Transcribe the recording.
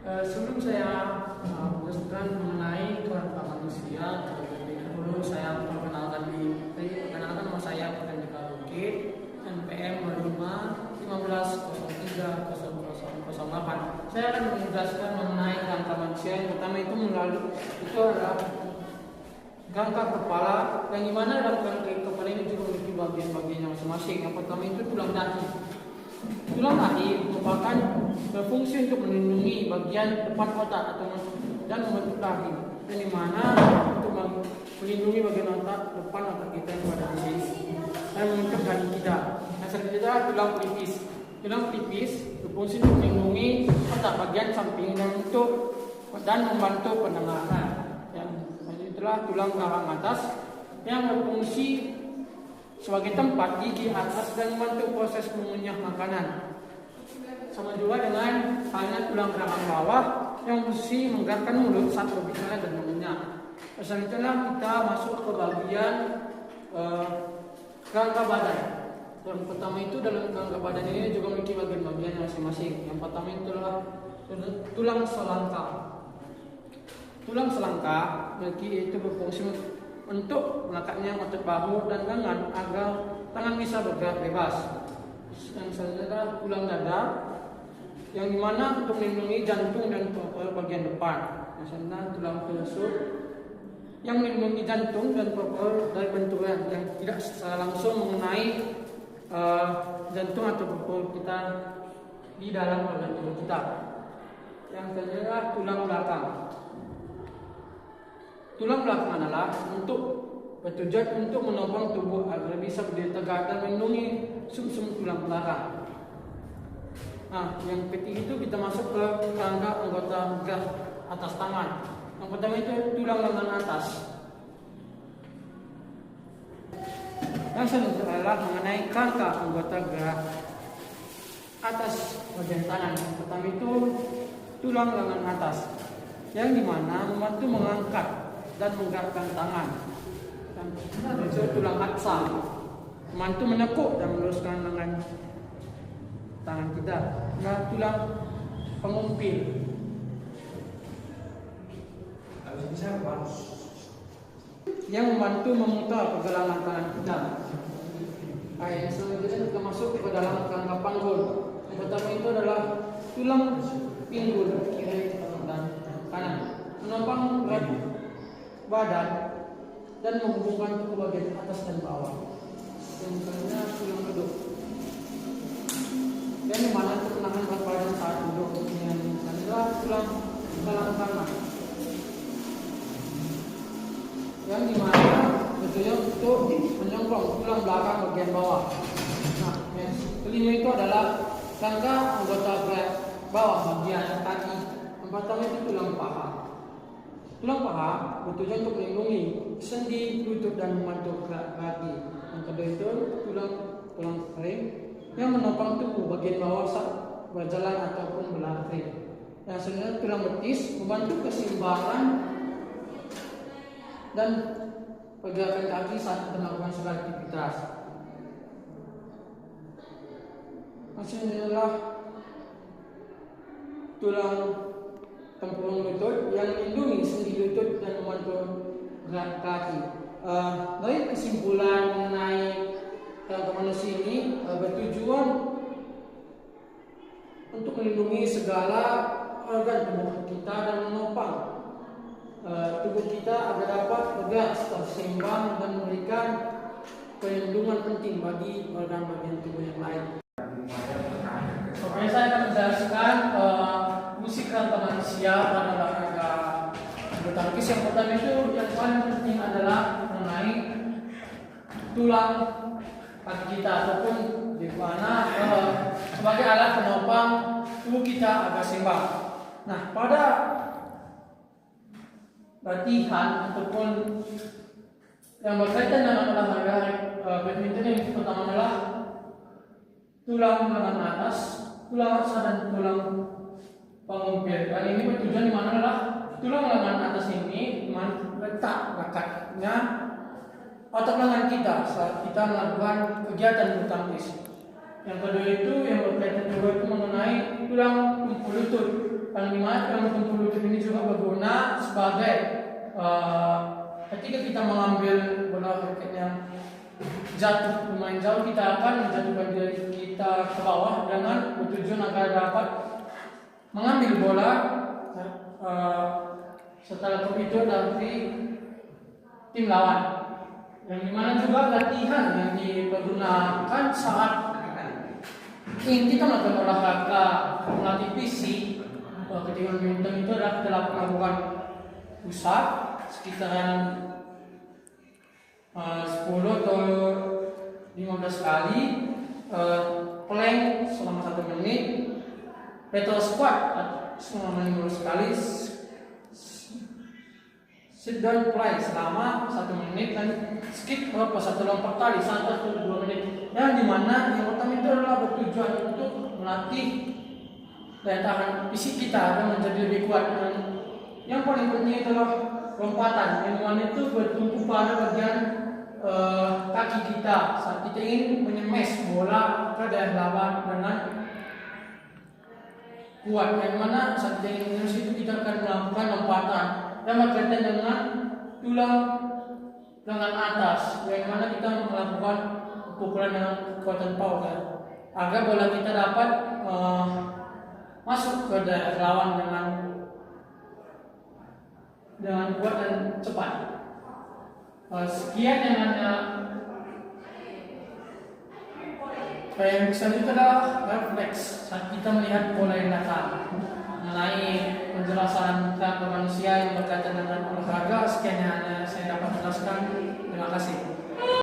Sebelum saya menjelaskan mengenai kerangka manusia, terlebih dahulu saya perkenalkan nama saya Purwendika Bukit, NPM 05 1503 0008. Saya akan menjelaskan mengenai kerangka manusia. Yang pertama itu adalah kerangka kepala, yang dimana dalam kerangka kepala ini juga memiliki bagian-bagian masing-masing. Yang pertama itu tulang dahi. Tulang dahi merupakan berfungsi untuk melindungi bagian depan otak dan membentuk dahi, dan dimana untuk melindungi bagian otak depan otak kita yang pada di sini dan membentuk dahi kita. Yang selanjutnya adalah tulang pelipis. Tulang pelipis berfungsi untuk melindungi otak bagian samping dan membantu pendengaran. Yang selanjutnya adalah tulang rahang atas yang berfungsi sebagai tempat gigi atas dan membantu proses mengunyah makanan. Sama juga dengan halnya tulang rahang bawah yang berfungsi menggerakkan mulut saat berbicara dan mengunyah. Selanjutnya kita masuk ke bagian kerangka badan. Yang pertama itu dalam kerangka badan ini juga memiliki bagian-bagian masing-masing. Yang pertama itu adalah tulang selangka. Tulang selangka itu berfungsi untuk melekatnya otot bahu dan lengan agar tangan bisa bergerak bebas. Yang selanjutnya adalah tulang dada, yang dimana untuk melindungi jantung dan paru bagian depan. Yang selanjutnya tulang tusuk, yang melindungi jantung dan paru dari benturan yang tidak secara langsung mengenai jantung atau paru kita di dalam organ tubuh kita. Yang selanjutnya adalah tulang belakang. Tulang belakang adalah bertujuan untuk menopang tubuh agar bisa berdiri tegak dan melindungi sum-sum tulang belakang. Nah, yang ketiga itu kita masuk ke kerangka anggota gerak atas tangan. Yang pertama itu tulang lengan atas. Yang selanjutnya adalah mengenai kerangka anggota gerak atas bagian tangan. Yang pertama itu tulang lengan atas, yang dimana membantu mengangkat dan menggerakkan tangan. Dan itu tulang aksa, membantu menekuk dan meluruskan lengan tangan kita. Nah, tulang pengumpil yang membantu memutar pergelangan tangan kita. Yang selanjutnya kita masuk ke dalam kerangka panggul. Yang pertama itu adalah tulang pinggul kiri dan kanan, menopang berat badan dan menghubungkan tubuh bagian atas dan bawah. Yang selanjutnya tulang keduk, yang dimana untuk menahan berat badan saat duduk. Yang selanjutnya tulang belakang, yang dimana bertujuan untuk menyongkong tulang belakang bagian bawah. Nah, yang kelima itu adalah kerangka anggota gerak bawah bagian kaki. Yang pertama itu tulang paha. Tulang paha bertujuan untuk melindungi sendi, lutut dan membantu gerak kaki. Yang kedua itu tulang kering yang menopang tubuh bagian bawah saat berjalan ataupun berlari. Yang selanjutnya tulang betis membantu keseimbangan dan pergerakan kaki saat melakukan segala aktivitas. Selanjutnya adalah tulang tempurung lutut yang melindungi sendi lutut dan membantu gerak kaki. Dari kesimpulan mengenai kerangka manusia ini bertujuan untuk melindungi segala organ tubuh kita dan menopang tubuh kita agar dapat bergerak secara seimbang dan memberikan perlindungan penting bagi organ bagian tubuh yang lain. Oke, saya akan menjelaskan fungsi kerangka manusia pada olahraga bulu tangkis. Yang pertama itu yang paling penting adalah mengenai tulang kaki kita ataupun di mana sebagai alat penopang tubuh kita agar seimbang. Nah, pada latihan ataupun yang berkaitan dengan olahraga badminton, yang pertama adalah tulang lengan atas, tulang aksa dan tulang pengumpil. Kali ini bertujuan di mana adalah tulang lengan atas ini letak lekatnya otot lengan kita saat kita melakukan kegiatan bulu tangkis. Yang kedua itu yang berkaitan juga itu mengenai tulang lutut. paling dimana dalam lutut ini juga berguna sebagai ketika kita mengambil bola raket yang jatuh lumayan jauh, kita akan menjatuhkan diri kita ke bawah dengan bertujuan agar dapat mengambil bola setelah itu dari tim lawan. Yang dimana juga latihan yang dipergunakan saat ingin kita melakukan olahraga melatih fisik ketika badminton itu adalah kita lakukan push up sekitaran 10 atau 15 kali, plank selama 1 menit, petal squat selama 15 kali, sit down plank selama 1 menit, dan skip rope 1 lompat tali 1 atau 2 menit. Yang dimana yang utama itu adalah bertujuan untuk melatih daya tahan fisik kita dan menjadi lebih kuat. Dan yang paling penting adalah lompatan, yang dimana itu bertumpu pada bagian kaki kita saat kita ingin menyemes bola ke daerah lawan dengan kuat. Yang mana saat kita ingin menyemes itu kita akan melakukan lompatan yang berkaitan dengan tulang lengan atas, yang mana kita melakukan pukulan dengan kekuatan power agar bola kita dapat masuk ke daerah lawan dengan kuat dan cepat. Sekian yang selanjutnya adalah refleks saat kita melihat bola yang datang. Mengenai penjelasan tentang manusia yang berkaitan dengan olahraga, sekian yang saya dapat jelaskan. Terima kasih.